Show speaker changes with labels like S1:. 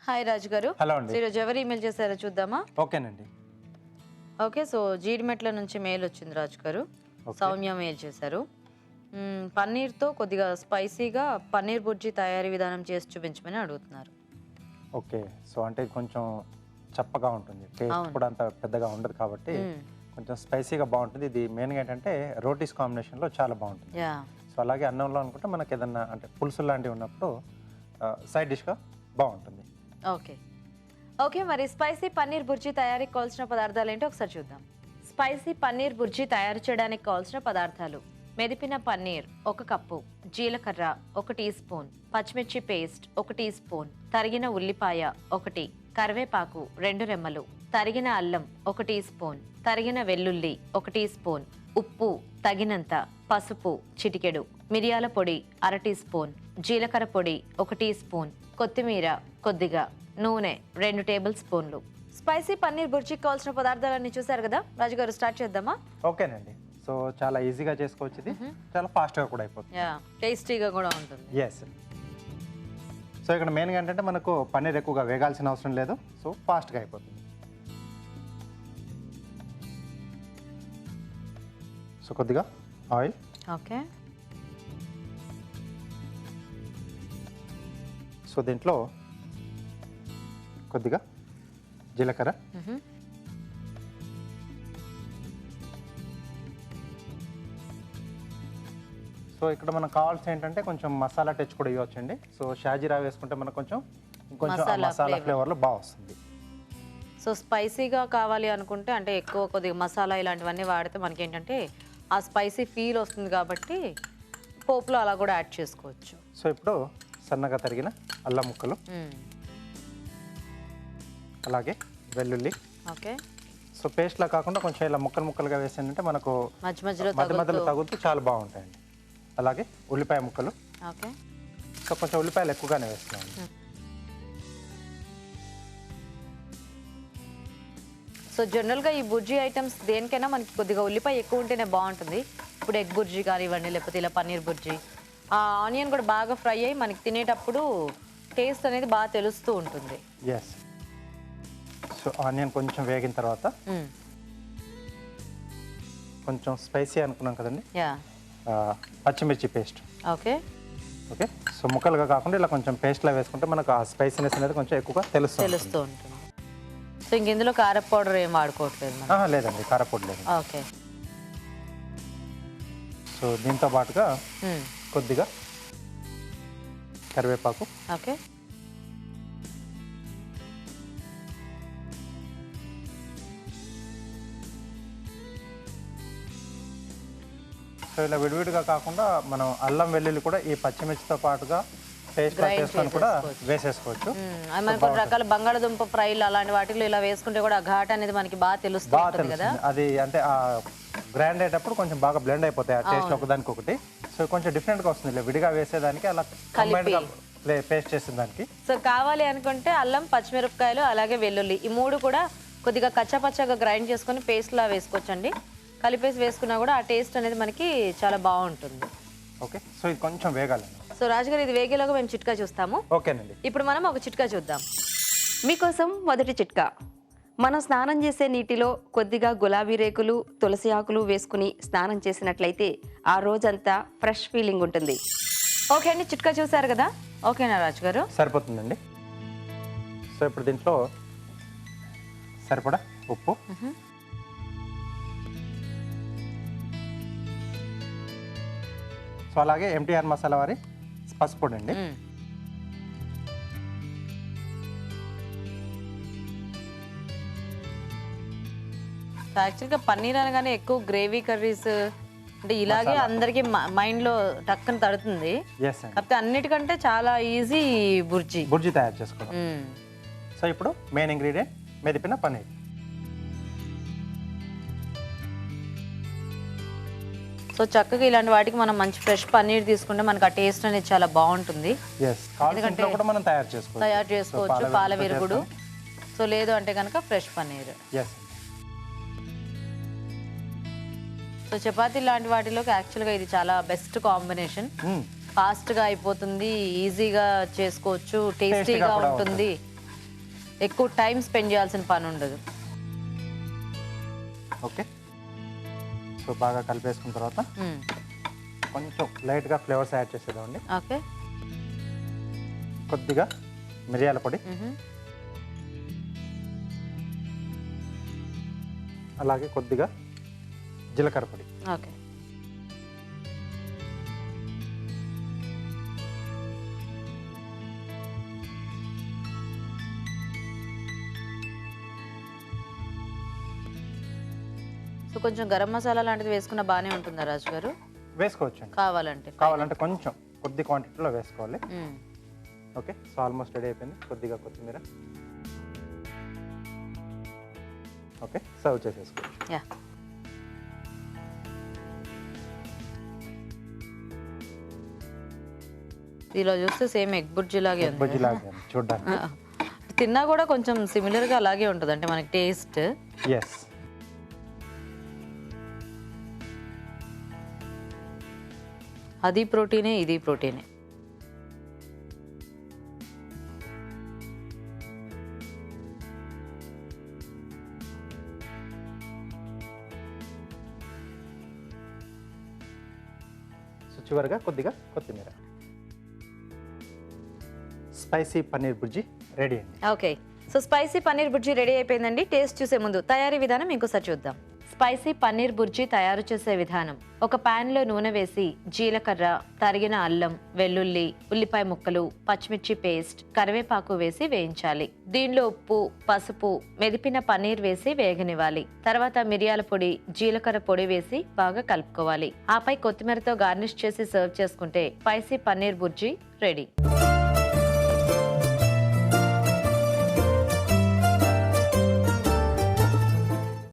S1: Hi రాజు గారు.
S2: Hello అండి.
S1: ఈరోజు ఎవరు ఈమెయిల్ చేశారో చూద్దామా?
S2: ఓకేనండి.
S1: ఓకే, సో జీడిమెట్ల నుంచి మెయిల్ వచ్చింది రాజు గారు. సౌమ్య మెయిల్ చేశారు. పన్నీర్తో కొద్దిగా స్పైసీగా పన్నీర్ బుర్జీ తయారీ విధానం చేసి చూపించమని అడుగుతున్నారు.
S2: ఓకే, సో అంటే కొంచెం చప్పగా ఉంటుంది, టేస్ట్ కూడా అంత పెద్దగా ఉండదు కాబట్టి కొంచెం స్పైసీగా బాగుంటుంది. ఇది మెయిన్గా ఏంటంటే రోటీస్ కాంబినేషన్లో చాలా బాగుంటుంది. సో అలాగే అన్నంలో అనుకుంటే మనకి ఏదన్నా అంటే పులుసు లాంటివి ఉన్నప్పుడు సైడ్ డిష్గా బాగుంటుంది.
S1: ఓకే ఓకే మరి స్పైసీ పన్నీర్ బుర్జీ తయారీకి కావాల్సిన పదార్థాలు ఏంటో ఒకసారి చూద్దాం. స్పైసీ పన్నీర్ బుర్జీ తయారు చేయడానికి కావాల్సిన పదార్థాలు: మెదిపిన పన్నీర్ 1 కప్పు, జీలకర్ర 1 టీ స్పూన్, పచ్చిమిర్చి పేస్ట్ 1 టీ స్పూన్, తరిగిన ఉల్లిపాయ 1, కరివేపాకు 2 రెమ్మలు, తరిగిన అల్లం 1 టీ స్పూన్, తరిగిన వెల్లుల్లి 1 టీ స్పూన్, ఉప్పు తగినంత, పసుపు చిటికెడు, మిరియాల పొడి 1/2 టీ స్పూన్, జీలకర్ర పొడి 1 టీ స్పూన్, కొత్తిమీర కొద్దిగా, నూనె 2 టేబుల్ స్పూన్లు. స్పైసీ పన్నీర్ బుర్జీకి కావాల్సిన పదార్థాలన్నీ చూసారు కదా రాజుగారు, స్టార్ట్ చేద్దామా?
S2: ఓకేనండి. సో చాలా ఈజీగా చేసుకోవచ్చు, ఇది చాలా ఫాస్ట్గా కూడా అయిపోతుంది,
S1: టేస్టీగా కూడా ఉంటుంది.
S2: ఎస్. సో ఇక్కడ మెయిన్గా ఏంటంటే మనకు పన్నీర్ ఎక్కువగా వేగాల్సిన అవసరం లేదు, సో ఫాస్ట్గా అయిపోతుంది. సో కొద్దిగా ఆయిల్,
S1: ఓకే.
S2: సో దీంట్లో కొద్దిగా జీలకర్ర, సో ఇక్కడ మనకు కావాల్సి ఏంటంటే కొంచెం మసాలా టచ్ కూడా ఇవ్వచ్చండి. సో షాజీరా వేసుకుంటే మనకు కొంచెం మసాలా ఫ్లేవర్లో బాగా వస్తుంది.
S1: సో స్పైసీగా కావాలి అనుకుంటే అంటే ఎక్కువ కొద్దిగా మసాలా ఇలాంటివన్నీ వాడితే మనకి ఏంటంటే ఆ స్పైసీ ఫీల్ వస్తుంది కాబట్టి పోపులో అలా కూడా యాడ్ చేసుకోవచ్చు.
S2: సో ఇప్పుడు సన్నగా తరిగిన అల్లం ముక్కలు, అలాగే వెల్లుల్లి.
S1: ఓకే.
S2: సో పేస్ట్లా కాకుండా కొంచెం ఇలా ముక్కలుగా వేసిందంటే మనకు
S1: మధ్య
S2: మధ్యలో తగులుతూ చాలా బాగుంటాయండి. అలాగే ఉల్లిపాయ ముక్కలు.
S1: ఓకే.
S2: సో కొంచెం ఉల్లిపాయలు ఎక్కువగానే వేస్తున్నాను.
S1: సో జనరల్గా ఈ బుర్జీ ఐటమ్స్ దేనికైనా మనకి కొద్దిగా ఉల్లిపాయ ఎక్కువ ఉంటేనే బాగుంటుంది. ఇప్పుడు ఎగ్ బుర్జీ కానివ్వండి, లేకపోతే ఇలా పన్నీర్ బుర్జీ, ఆ ఆనియన్ కూడా బాగా ఫ్రై అయ్యి మనకి తినేటప్పుడు టేస్ట్ అనేది బాగా తెలుస్తూ ఉంటుంది.
S2: ఎస్. సో ఆనియన్ కొంచెం వేగిన తర్వాత కొంచెం స్పైసీ అనుకున్నాం కదండి, పచ్చిమిర్చి పేస్ట్.
S1: ఓకే.
S2: ఓకే. సో ముక్కలుగా కాకుండా ఇలా కొంచెం పేస్ట్లా వేసుకుంటే మనకు ఆ స్పైసీనెస్ అనేది కొంచెం ఎక్కువగా తెలుస్తూ
S1: ఉంటుంది. సో ఇంక ఇందులో కార పౌడర్ ఏం వాడుకోవట్లేదు?
S2: లేదండి, కారపొడి లేదు.
S1: ఓకే.
S2: సో దీంతో పాటుగా కొద్దిగా కరివేపాకు.
S1: ఓకే.
S2: సో ఇలా విడివిడిగా కాకుండా మనం అల్లం వెల్లుల్లి కూడా ఈ పచ్చిమిర్చితో పాటుగా పేస్ట్ చేసుకొని కూడా వేసేసుకోవచ్చు.
S1: మనకు కొన్ని రకాల బంగాళదుంప ఫ్రైలు అలాంటి వాటిలో ఇలా వేసుకుంటే కూడా ఘాట్ అనేది మనకి బాగా తెలుస్తుంది కదా.
S2: అది అంటే ఆ గ్రైండ్ అయ్యేటప్పుడు కొంచెం బాగా బ్లెండ్ అయిపోతాయి ఆ టేస్ట్ ఒకదానికి ఒకటి. సో కొంచెం డిఫరెంట్గా వస్తుంది ఇలా విడిగా వేసేదానికి, అలా కంబైన్డ్గా పేస్ట్ చేసిన దానికి.
S1: సో కావాలి అనుకుంటే అల్లం, పచ్చిమిరపకాయలు, అలాగే వెల్లుల్లి ఈ 3 కూడా కొద్దిగా కచ్చాపచ్చాగా గ్రైండ్ చేసుకొని పేస్ట్లా వేసుకోవచ్చండి. కలిపేసి వేసుకున్నా కూడా ఆ టేస్ట్ అనేది మనకి చాలా బాగుంటుంది.
S2: ఓకే. సో ఇది కొంచెం వేగాలండి.
S1: సో రాజుగారు ఇది వేగేలాగా మేము చిట్కా చూస్తాము.
S2: ఓకేనండి.
S1: ఇప్పుడు మనం ఒక చిట్కా చూద్దాం.
S3: మీకోసం మొదటి చిట్కా: మనం స్నానం చేసే నీటిలో కొద్దిగా గులాబీ రేకులు, తులసి ఆకులు వేసుకుని స్నానం చేసినట్లయితే ఆ రోజంతా ఫ్రెష్ ఫీలింగ్ ఉంటుంది.
S1: ఓకే అండి, చిట్కా చూసారు కదా. ఓకేనా రాజు గారు?
S2: సరిపోతుందండి. సో ఇప్పుడు దీంట్లో సరిపడా ఉప్పు, సో అలాగే ఎంటీఆర్ మసాలా వారి పసుపు పొడి అండి.
S1: యాక్చువల్గా పన్నీర్ అనగానే ఎక్కువ గ్రేవీ కర్రీస్ అంటే ఇలాగే అందరికి మైండ్ లో టక్కన తడుతుంది. కాకపోతే అన్నిటికంటే చాలా ఈజీ బుర్జీ
S2: తయారు చేసుకోవడం. సో ఇప్పుడు మెయిన్ ఇంగ్రీడియంట్ మెదిపిన పన్నీర్.
S1: సో చక్కగా ఇలాంటి వాటికి మనం మంచి ఫ్రెష్ పన్నీర్ తీసుకుంటే మనకి ఆ టేస్ట్ అనేది చాలా బాగుంటుంది.
S2: మనం తయారు
S1: చేసుకోవచ్చు పాల విరుగుడు. సో లేదు అంటే కనుక ఫ్రెష్ పన్నీర్. సో చపాతీ లాంటి వాటిలోకి యాక్చువల్గా ఇది చాలా బెస్ట్ కాంబినేషన్. ఫాస్ట్గా అయిపోతుంది, ఈజీగా చేసుకోవచ్చు, టేస్టీగా ఉంటుంది. ఎక్కువ టైం స్పెండ్ చేయాల్సిన పని ఉండదు.
S2: ఓకే, సో బాగా కలిపేసుకున్న తర్వాత కొంచెం లైట్గా ఫ్లేవర్స్ యాడ్ చేసేదామండి.
S1: ఓకే,
S2: కొద్దిగా మిరియాల పొడి, అలాగే కొద్దిగా జీలకర్ర పొడి.
S1: ఓకే, సో కొంచెం గరం మసాలా లాంటిది వేసుకున్న బాగానే ఉంటుందా రాజు గారు?
S2: వేసుకోవచ్చండి,
S1: కావాలంటే
S2: కొంచెం కొద్ది క్వాంటిటీలో వేసుకోవాలి. ఓకే, సో ఆల్మోస్ట్ రెడీ అయిపోయింది. కొద్దిగా కొత్తిమీర. ఓకే, సర్వ్ చేసేసుకోవచ్చు.
S1: యా, ఇలా చూస్తే సేమ్ ఎగ్ బుర్జీ లాగే ఉంది.
S2: బజ్జీ లాగే ఉంది చూడ్డానికి.
S1: తిన్నా కూడా కొంచెం సిమిలర్ గా అలాగే ఉంటుంది, అంటే మనకి టేస్ట్.
S2: ఎస్,
S1: అది ప్రోటీనే, ఇది ప్రోటీనే.
S2: సో చివరిగా కొద్దిగా కొత్తిమీర. స్పైసీ పన్నీర్ బుర్జీ రెడీ అండి.
S1: Okay, so spicy paneer bhurji ready అయిపోయిందండి. టేస్ట్ చూసే ముందు తయారీ విధానం ఇంకోసారి చూద్దాం. స్పైసీ పన్నీర్ బుర్జీ తయారు చేసే విధానం: ఒక పాన్ లో నూనె వేసి జీలకర్ర, తరిగిన అల్లం, వెల్లుల్లి, ఉల్లిపాయ ముక్కలు, పచ్చిమిర్చి పేస్ట్, కరివేపాకు వేసి వేయించాలి. దీనిలో ఉప్పు, పసుపు, మెదిపిన పన్నీర్ వేసి వేగనివ్వాలి. తర్వాత మిరియాల పొడి, జీలకర్ర పొడి వేసి బాగా కలుపుకోవాలి. ఆపై కొత్తిమీరతో గార్నిష్ చేసి సర్వ్ చేసుకుంటే స్పైసీ పన్నీర్ బుర్జీ రెడీ.